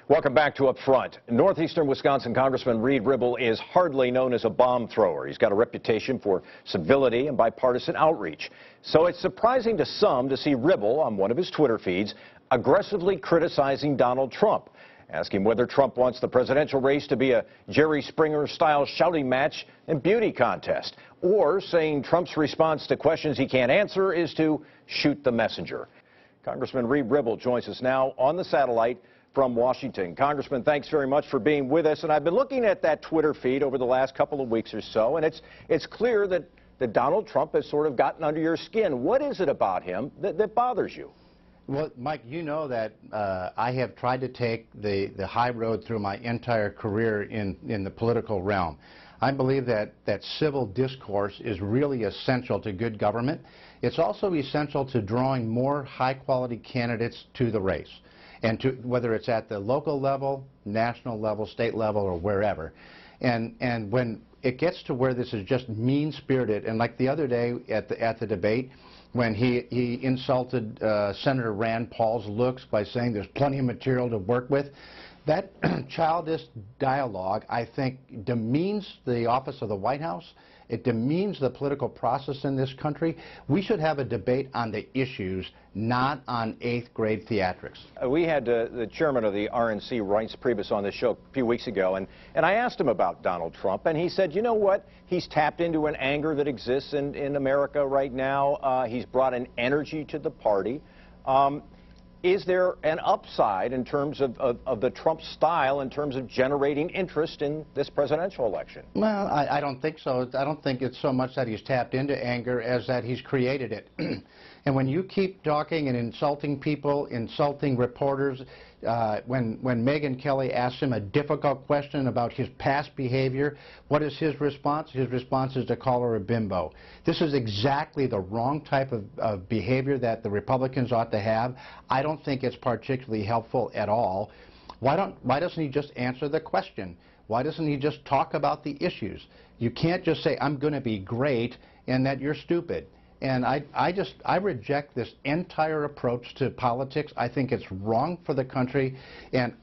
Welcome back to Up Front. Northeastern Wisconsin Congressman Reed Ribble is hardly known as a bomb thrower. He's got a reputation for civility and bipartisan outreach. So it's surprising to some to see Ribble on one of his Twitter feeds aggressively criticizing Donald Trump, asking whether Trump wants the presidential race to be a Jerry Springer-style shouting match and beauty contest, or saying Trump's response to questions he can't answer is to shoot the messenger. Congressman Reed Ribble joins us now on the satellite from Washington. Congressman, thanks very much for being with us. And I've been looking at that Twitter feed over the last couple of weeks or so, and it's clear that Donald Trump has sort of gotten under your skin. What is it about him that bothers you? Well, Mike, you know that I have tried to take the high road through my entire career in the political realm. I believe that civil discourse is really essential to good government. It's also essential to drawing more high-quality candidates to the race, and to whether it's at the local level, national level, state level, or wherever. And when it gets to where this is just mean-spirited, and like the other day at the debate, when he insulted Senator Rand Paul's looks by saying there's plenty of material to work with, that childish dialogue, I think, demeans the office of the White House. It demeans the political process in this country. We should have a debate on the issues, not on eighth-grade theatrics. We had the chairman of the RNC, Reince Priebus, on this show a few weeks ago, and I asked him about Donald Trump, and he said, you know what? He's tapped into an anger that exists in America right now. He's brought an energy to the party. Is there an upside in terms of the Trump style in terms of generating interest in this presidential election? Well, I don't think so. I don't think it's so much that he's tapped into anger as that he's created it. And when you keep talking and insulting people, insulting reporters, when Megyn Kelly asks him a difficult question about his past behavior, what is his response? His response is to call her a bimbo. This is exactly the wrong type of behavior that the Republicans ought to have. I don't think it's particularly helpful at all. Why doesn't he just answer the question? Why doesn't he just talk about the issues? You can't just say, I'm going to be great, and that you're stupid. And I reject this entire approach to politics. I think it's wrong for the country. And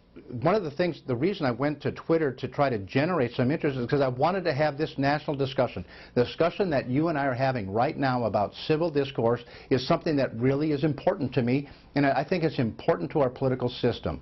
one of the things, the reason I went to Twitter to try to generate some interest is because I wanted to have this national discussion. The discussion that you and I are having right now about civil discourse is something that really is important to me, and I think it's important to our political system.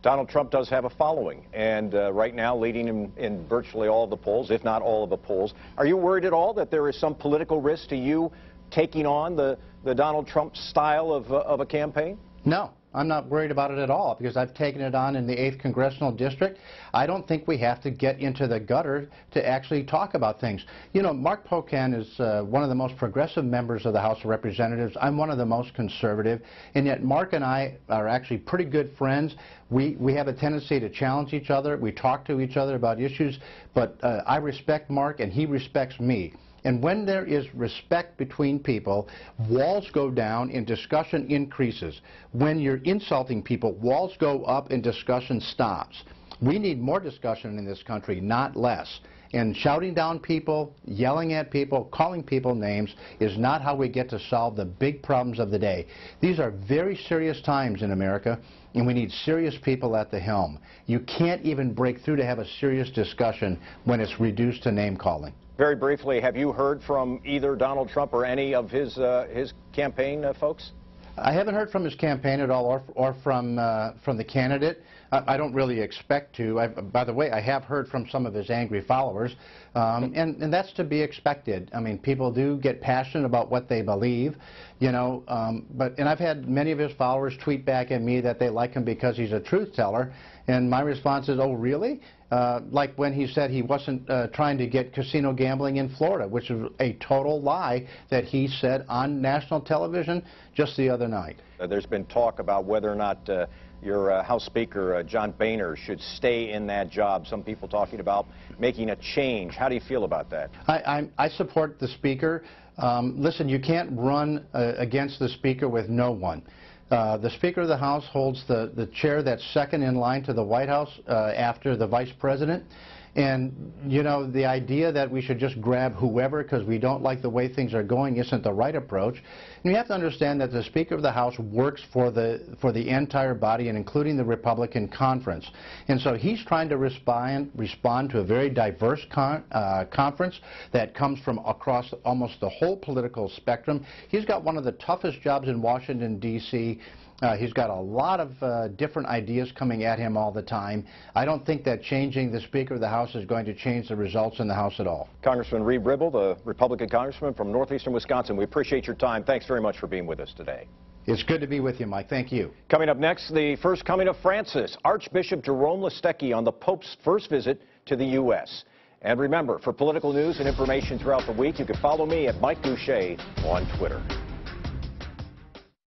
Donald Trump does have a following, and right now leading in virtually all of the polls, if not all of the polls. Are you worried at all that there is some political risk to you taking on the Donald Trump style of a campaign? No, I'm not worried about it at all, because I've taken it on in the 8th Congressional District. I don't think we have to get into the gutter to actually talk about things. You know, Mark Pocan is one of the most progressive members of the House of Representatives. I'm one of the most conservative, and yet Mark and I are actually pretty good friends. We have a tendency to challenge each other. We talk to each other about issues, but I respect Mark and he respects me. And when there is respect between people, walls go down and discussion increases. When you're insulting people, walls go up and discussion stops. We need more discussion in this country, not less. And shouting down people, yelling at people, calling people names is not how we get to solve the big problems of the day. These are very serious times in America, and we need serious people at the helm. You can't even break through to have a serious discussion when it's reduced to name-calling. Very briefly, have you heard from either Donald Trump or any of his campaign folks? I haven't heard from his campaign at all, or from the candidate. I don't really expect to. By the way, I have heard from some of his angry followers, and that's to be expected. I mean, people do get passionate about what they believe, you know. And I've had many of his followers tweet back at me that they like him because he's a truth teller, and my response is, oh, really? Like when he said he wasn't trying to get casino gambling in Florida, which is a total lie that he said on national television just the other night. There's been talk about whether or not your House Speaker, John Boehner, should stay in that job. Some people talking about making a change. How do you feel about that? I support the Speaker. Listen, you can't run against the Speaker with no one. The Speaker of the House holds the chair that's second in line to the White House after the Vice President. And, you know, the idea that we should just grab whoever because we don't like the way things are going isn't the right approach. And you have to understand that the Speaker of the House works for the entire body, and including the Republican conference. And so he's trying to respond to a very diverse conference that comes from across almost the whole political spectrum. He's got one of the toughest jobs in Washington, D.C. He's got a lot of different ideas coming at him all the time. I don't think that changing the Speaker of the House is going to change the results in the House at all. Congressman Reed Ribble, the Republican congressman from northeastern Wisconsin, we appreciate your time. Thanks very much for being with us today. It's good to be with you, Mike. Thank you. Coming up next, the first coming of Francis, Archbishop Jerome Listecki on the Pope's first visit to the U.S. And remember, for political news and information throughout the week, you can follow me at Mike Boucher on Twitter.